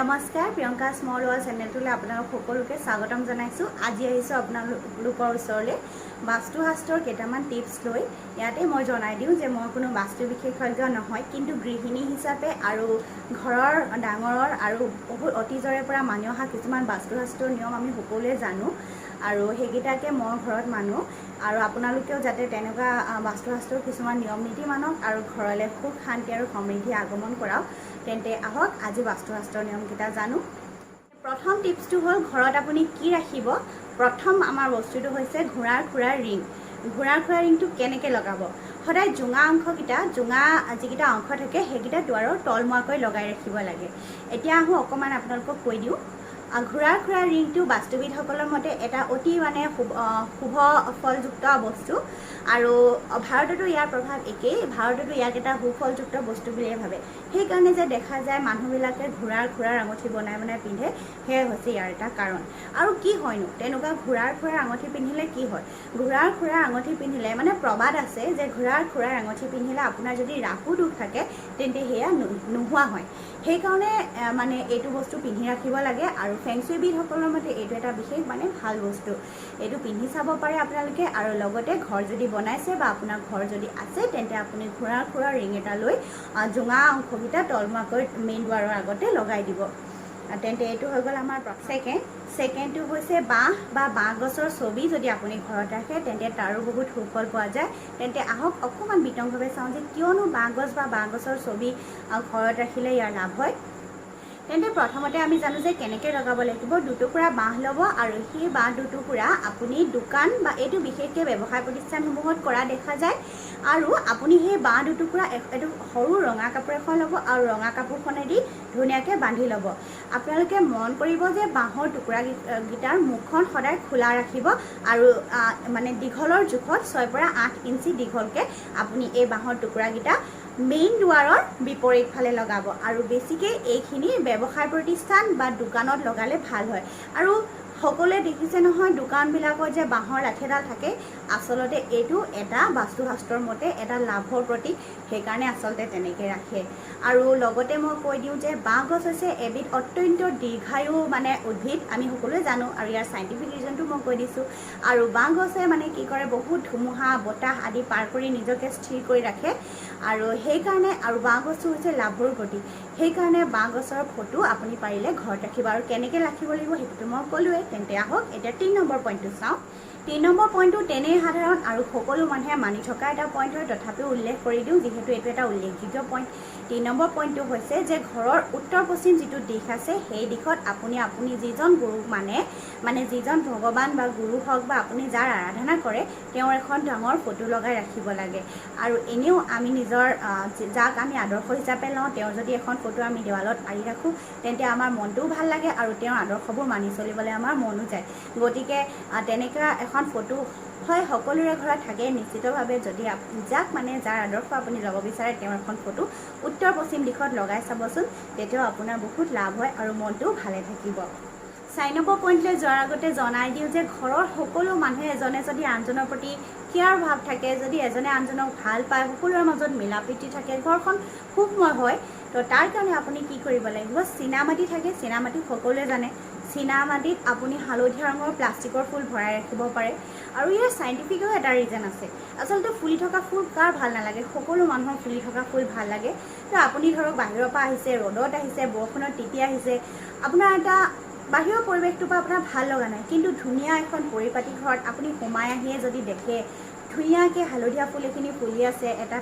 নমস্কাৰ Priyanka small world চেনেলটোলৈ আপোনালোক সকলোকে স্বাগতম জনাইছোঁ। আজি আহিছোঁ আপোনালোকৰ ওচৰলৈ বাস্তুশাস্ত্ৰৰ কেইটামান টিপছ লৈ। ইয়াতে মই জনাই দিওঁ যে মই কোনো বাস্তু বিশেষজ্ঞ নহয়, কিন্তু গৃহিণী হিচাপে আৰু ঘৰৰ ডাঙৰৰ আৰু বহুত অতীজৰে পৰা মানি অহা কিছুমান বাস্তুশাস্ত্ৰৰ নিয়ম আমি সকলোৱে জানো আৰু সেইকেইটাকে মই ঘৰত মানো। আৰু আপোনালোকেও যাতে তেনেকুৱা বাস্তুশাস্ত্ৰৰ কিছুমান নিয়ম নীতি মানক আৰু ঘৰলৈ সুখ শান্তি আৰু সমৃদ্ধি আগমন কৰাওক। তেন্তে আহক আজি বাস্তুশাস্ত্ৰৰ নিয়মকেইটা জানো। প্ৰথম টিপছটো হ'ল ঘৰত আপুনি কি ৰাখিব। প্ৰথম আমাৰ বস্তুটো হৈছে ঘোঁৰাৰ খুৰাৰ ৰিং। ঘোঁৰাৰ খুৰাৰ ৰিংটো কেনেকৈ লগাব? সদায় জোঙা অংশকেইটা যিকেইটা অংশ থাকে সেইকেইটা দুৱাৰৰ তলমুৱাকৈ লগাই ৰাখিব লাগে। এতিয়া আহোঁ অকণমান আপোনালোকক কৈ দিওঁ। ঘোঁৰাৰ খুৰাৰ ৰিংটো বাস্তুবিদসকলৰ মতে এটা অতি শুভ ফলযুক্ত বস্তু আৰু ভাৰততো ইয়াৰ প্ৰভাৱ একেই। ভাৰততো ইয়াক এটা সুফলযুক্ত বস্তু বুলিয়ে ভাবে। সেইকাৰণে যে দেখা যায় মানুহবিলাকে ঘোঁৰাৰ খুৰাৰ আঙুঠি বনাই পিন্ধে, সেয়াই হৈছে ইয়াৰ এটা কাৰণ। আৰু কি হয়নো তেনেকুৱা ঘোঁৰাৰ খুৰাৰ আঙুঠি পিন্ধিলে কি হয়? ঘোঁৰাৰ খুৰাৰ আঙুঠি পিন্ধিলে প্ৰবাদ আছে যে ঘোঁৰাৰ খুৰাৰ আঙুঠি পিন্ধিলে আপোনাৰ যদি ৰাহু দোষ থাকে তেন্তে সেয়া নোহোৱা হয়। সেইকাৰণে এইটো বস্তু পিন্ধি ৰাখিব লাগে আৰু ফেংচুইবিদসকলৰ মতে এইটো এটা বিশেষ ভাল বস্তু। এইটো পিন্ধি চাব পাৰে আপোনালোকে। আৰু লগতে ঘৰ যদি বনাইছে বা আপোনাৰ ঘৰ যদি আছে তেন্তে আপুনি ঘোঁৰাৰ খুৰাৰ ৰিং এটা লৈ জোঙা অংশকেইটা তলমুৱাকৈ মেইন দুৱাৰৰ আগতে লগাই দিব। তেন্তে এইটো হৈ গ'ল আমাৰ ছেকেণ্ডটো হৈছে বাঁহ বা বাঁহ গছৰ ছবি যদি আপুনি ঘৰত ৰাখে তেন্তে তাৰো বহুত সুফল পোৱা যায়। তেন্তে আহক অকণমান বিতংভাৱে চাওঁ যে কিয়নো বাঁহ গছ বা বাঁহ গছৰ ছবি ঘৰত ৰাখিলে ইয়াৰ লাভ হয়। তেন্তে প্ৰথমতে আমি জানো যে কেনেকৈ লগাব লাগিব। দুটুকুৰা বাঁহ ল'ব আৰু সেই বাঁহ দুটুকুৰা আপুনি দোকান বা এইটো বিশেষকৈ ব্যৱসায় প্ৰতিষ্ঠানসমূহত কৰা দেখা যায়। আৰু আপুনি সেই বাঁহ দুটুকুৰা এইটো সৰু ৰঙা কাপোৰ এখন ল'ব আৰু ৰঙা কাপোৰখনেদি ধুনীয়াকৈ বান্ধি ল'ব। আপোনালোকে মন কৰিব যে বাঁহৰ টুকুৰাকেইটাৰ মুখখন সদায় খোলা ৰাখিব আৰু দীঘলৰ জোখত 6 পৰা 8 ইঞ্চি দীঘলকৈ আপুনি এই বাঁহৰ টুকুৰাকেইটা মেইন দুৱাৰৰ বিপৰীত ফালে লগাব। আৰু বেছিকৈ এইখিনি ব্যৱসায় প্ৰতিষ্ঠান বা দোকানত লগালে ভাল হয়। আৰু সকলোৱে দেখিছে নহয় দোকানবিলাকত যে বাঁহৰ লাঠিডাল থাকে, আচলতে এইটো এটা বাস্তুশাস্ত্ৰৰ মতে এটা লাভৰ প্ৰতীক। সেইকাৰণে আচলতে তেনেকৈ ৰাখে। আৰু লগতে মই কৈ দিওঁ যে বাঁহ গছ হৈছে এবিধ অত্যন্ত দীৰ্ঘায়ু উদ্ভিদ, আমি সকলোৱে জানো। আৰু ইয়াৰ চাইণ্টিফিক ৰিজনটো মই কৈ দিছোঁ। আৰু বাঁহ গছে কি কৰে, বহুত ধুমুহা বতাহ আদি পাৰ কৰি নিজকে স্থিৰ কৰি ৰাখে। আৰু সেইকাৰণে আৰু বাঁহ গছটো হৈছে লাভৰ প্ৰতীক। সেইকাৰণে বাঁহ গছৰ ফটো আপুনি পাৰিলে ঘৰত ৰাখিব। আৰু কেনেকৈ ৰাখিব লাগিব সেইটোতো মই ক'লোৱেই। তেন্তে আহক এতিয়া 3 নম্বৰ পইণ্টটো চাওঁ। 3 নম্বৰ পইণ্টটো তেনেই সাধাৰণ আৰু সকলো মানুহে মানি থকা এটা পইণ্ট হয়, তথাপিও উল্লেখ কৰি দিওঁ যিহেতু এইটো এটা উল্লেখযোগ্য পইণ্ট। 3 নম্বৰ পইণ্টটো হৈছে যে ঘৰৰ উত্তৰ পশ্চিম যিটো দিশ আছে সেই দিশত আপুনি যিজন গুৰুক যিজন ভগৱান বা গুৰু হওক বা আপুনি যাৰ আৰাধনা কৰে তেওঁৰ এখন ডাঙৰ ফটো লগাই ৰাখিব লাগে। আৰু এনেও আমি যাক আমি আদৰ্শ হিচাপে লওঁ তেওঁৰ যদি এখন ফটো আমি দেৱালত আঁৰি ৰাখোঁ তেন্তে আমাৰ মনটোও ভাল লাগে আৰু তেওঁৰ আদৰ্শবোৰ মানি চলিবলৈ আমাৰ মনো যায়। গতিকে তেনেকুৱা এখন ফটো হয় সকলোৰে ঘৰত থাকে নিশ্চিতভাৱে। যদি যাৰ আদৰ্শ আপুনি ল'ব বিচাৰে তেওঁৰ এখন ফটো উত্তৰ পশ্চিম দিশত লগাই চাবচোন, তেতিয়াও আপোনাৰ বহুত লাভ হয় আৰু মনটোও ভালে থাকিব। 4 নম্বৰ পইণ্টলৈ যোৱাৰ আগতে জনাই দিওঁ যে ঘৰৰ সকলো মানুহে এজনে যদি আনজনৰ প্ৰতি কেয়াৰ ভাৱ থাকে, যদি এজনে আনজনক ভাল পায়, সকলোৰে মাজত মিলা প্ৰীতি থাকে, ঘৰখন সুখময় হয়। তো তাৰ কাৰণে আপুনি কি কৰিব লাগিব? চীনামাটি থাকে, চীনামাটি সকলোৱে জানে। চীনামাটিত আপুনি হালধীয়া ৰঙৰ প্লাষ্টিকৰ ফুল ভৰাই ৰাখিব পাৰে। আৰু ইয়াৰ চাইণ্টিফিকেও এটা ৰিজন আছে। আচলতে ফুলি থকা ফুল কাৰ ভাল নালাগে? সকলো মানুহৰ ফুলি থকা ফুল ভাল লাগে। তো আপুনি ধৰক বাহিৰৰ পৰা আহিছে, ৰ'দত আহিছে, বৰষুণত তিতি আহিছে, আপোনাৰ এটা বাহিৰৰ পৰিৱেশটোৰ পৰা আপোনাৰ ভাল লগা নাই, কিন্তু ধুনীয়া এখন পৰিপাটি ঘৰত আপুনি সোমাই আহিয়ে যদি দেখে ধুনীয়াকৈ হালধীয়া ফুল এখিনি ফুলি আছে এটা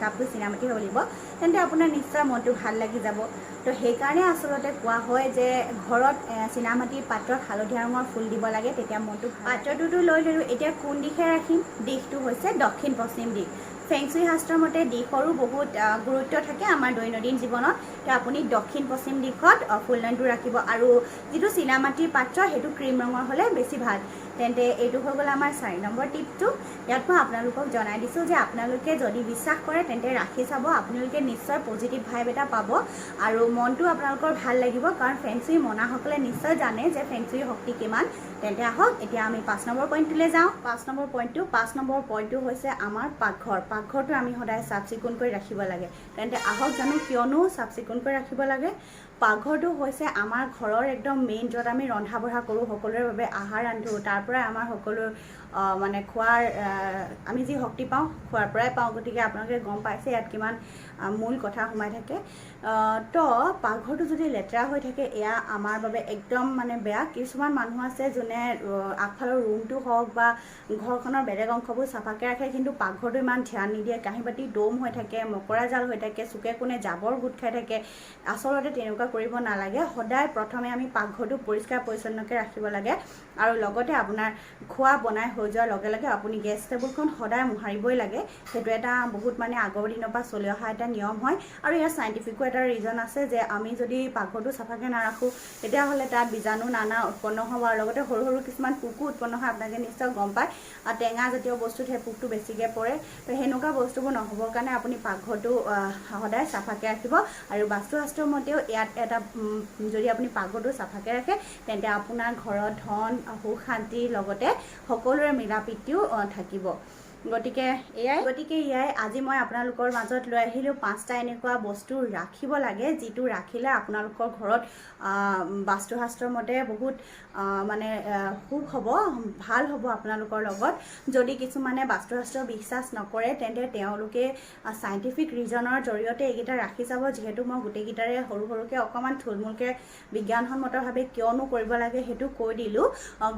টাবটো চীনামাটি হ'ব লাগিব, তেন্তে আপোনাৰ নিশ্চয় মনটো ভাল লাগি যাব। তো সেইকাৰণে আচলতে কোৱা হয় যে ঘৰত চীনামাটিৰ পাত্ৰত হালধীয়া ৰঙৰ ফুল দিব লাগে, তেতিয়া মনটো পাত্ৰটোতো লৈ ল'লোঁ। এতিয়া কোন দিশে ৰাখিম? দিশটো হৈছে দক্ষিণ পশ্চিম দিশ। ফেংচুই শাস্ত্ৰৰ মতে দিশৰো বহুত গুৰুত্ব থাকে আমাৰ দৈনন্দিন জীৱনত। তো আপুনি দক্ষিণ পশ্চিম দিশত ফুলদানিটো ৰাখিব। আৰু যিটো চীনামাটিৰ পাত্ৰ সেইটো ক্ৰীম ৰঙৰ হ'লে বেছি ভাল। তেন্তে এইটো হৈ গ'ল আমাৰ 4 নম্বৰ টিপটো। ইয়াত মই আপোনালোকক জনাই দিছোঁ যে আপোনালোকে যদি বিশ্বাস কৰে তেন্তে ৰাখি চাব, আপোনালোকে নিশ্চয় পজিটিভ ভাইব এটা পাব আৰু মনটো আপোনালোকৰ ভাল লাগিব। কাৰণ ফেংচুই মনাসকলে নিশ্চয় জানে যে ফেংচুইৰ শক্তি কিমান। তেন্তে আহক এতিয়া আমি 5 নম্বৰ পইণ্টটোলৈ যাওঁ। 5 নম্বৰ পইণ্টটো হৈছে আমাৰ পাকঘৰ। পাকঘৰটো আমি সদায় চাফ চিকুণ কৰি ৰাখিব লাগে। তেন্তে আহক জানো কিয়নো চাফ চিকুণ কৰি ৰাখিব লাগে। পাকঘৰটো হৈছে আমাৰ ঘৰৰ একদম মেইন, য'ত আমি ৰন্ধা বঢ়া কৰোঁ, সকলোৰে বাবে আহাৰ ৰান্ধোঁ, তাৰ পৰাই আমাৰ সকলো মানে খোৱাৰ আমি যি শক্তি পাওঁ খোৱাৰ পৰাই পাওঁ। গতিকে আপোনালোকে গম পাইছে ইয়াত কিমান মূল কথা সোমাই থাকে। তো পাকঘৰটো যদি লেতেৰা হৈ থাকে এয়া আমাৰ বাবে একদম মানে বেয়া। কিছুমান মানুহ আছে যোনে আগফালৰ ৰুমটো হওক বা ঘৰখনৰ বেলেগ অংশবোৰ চাফাকৈ ৰাখে, কিন্তু পাকঘৰটো ইমান ধ্যান নিদিয়ে। কাঁহী বাতি দম হৈ থাকে, মকৰা জাল হৈ থাকে, চুকে কোণে জাবৰ গোট খাই থাকে। আচলতে তেনেকুৱা কৰিব নালাগে। সদায় প্ৰথমে আমি পাকঘৰটো পৰিষ্কাৰ পৰিচ্ছন্নকৈ ৰাখিব লাগে, আৰু লগতে আপোনাৰ খোৱা বনাই হৈ যোৱাৰ লগে লগে আপুনি গেছ টেবুলখন সদায় মোহাৰিবই লাগে। সেইটো এটা বহুত মানে আগৰ দিনৰ পৰা চলি অহা এটা নিয়ম হয়, আৰু ইয়াৰ চাইণ্টিফিকো এটা ৰিজন আছে যে আমি যদি পাকঘৰটো চাফাকৈ নাৰাখোঁ তেতিয়াহ'লে তাত বীজাণু নানা উৎপন্ন হ'ব, আৰু লগতে সৰু সৰু কিছুমান পোকো উৎপন্ন হয়। আপোনালোকে নিশ্চয় গম পায়, আৰু টেঙা জাতীয় বস্তুত সেই পোকটো বেছিকৈ পৰে। তো সেনেকুৱা বস্তুবোৰ নহ'বৰ কাৰণে আপুনি পাকঘৰটো সদায় চাফাকৈ ৰাখিব। আৰু বাস্তুশাস্ত্ৰৰ মতেও ইয়াত এটা যদি আপুনি পাকঘৰটো চাফাকৈ ৰাখে তেন্তে আপোনাৰ ঘৰত ধন সুখ শান্তিৰ লগতে সকলোৰে মিলা প্ৰীতিও থাকিব। গতিকে এয়াই আজি মই আপোনালোকৰ মাজত লৈ আহিলোঁ 5টা এনেকুৱা বস্তু ৰাখিব লাগে, যিটো ৰাখিলে আপোনালোকৰ ঘৰত বাস্তুশাস্ত্ৰৰ মতে বহুত মানে সুখ হ'ব, ভাল হ'ব আপোনালোকৰ লগত। যদি কিছুমানে বাস্তুশাস্ত্ৰ বিশ্বাস নকৰে তেন্তে তেওঁলোকে চাইণ্টিফিক ৰিজনৰ জৰিয়তে এইকেইটা ৰাখি চাব। যিহেতু মই গোটেইকেইটাৰে সৰু সৰুকৈ অকণমান থুলমূলকৈ বিজ্ঞানসন্মতভাৱে কিয়নো কৰিব লাগে সেইটো কৈ দিলোঁ।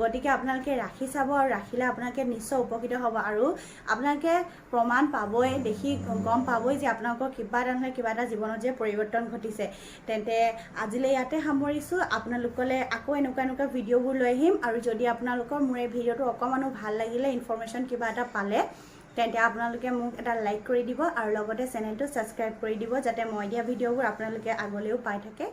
গতিকে আপোনালোকে ৰাখি চাব, আৰু ৰাখিলে আপোনালোকে নিশ্চয় উপকৃত হ'ব, আৰু আপোনালোকে প্ৰমাণ পাবই, দেখি গম পাবই যে আপোনালোকৰ কিবা এটা নহয় কিবা এটা জীৱনত যে পৰিৱৰ্তন ঘটিছে। তেন্তে আজিলৈ ইয়াতে সামৰিছোঁ। আপোনালোকলৈ আকৌ এনেকুৱা ভিডিঅ'বোৰ লৈ আহিম, আৰু যদি আপোনালোকৰ মোৰ এই ভিডিঅ'টো অকণমানো ভাল লাগিলে, ইনফৰমেশ্যন কিবা এটা পালে, তেন্তে আপোনালোকে মোক এটা লাইক কৰি দিব, আৰু লগতে চেনেলটো ছাবস্ক্ৰাইব কৰি দিব, যাতে মই দিয়া ভিডিঅ'বোৰ আপোনালোকে আগলৈও পাই থাকে।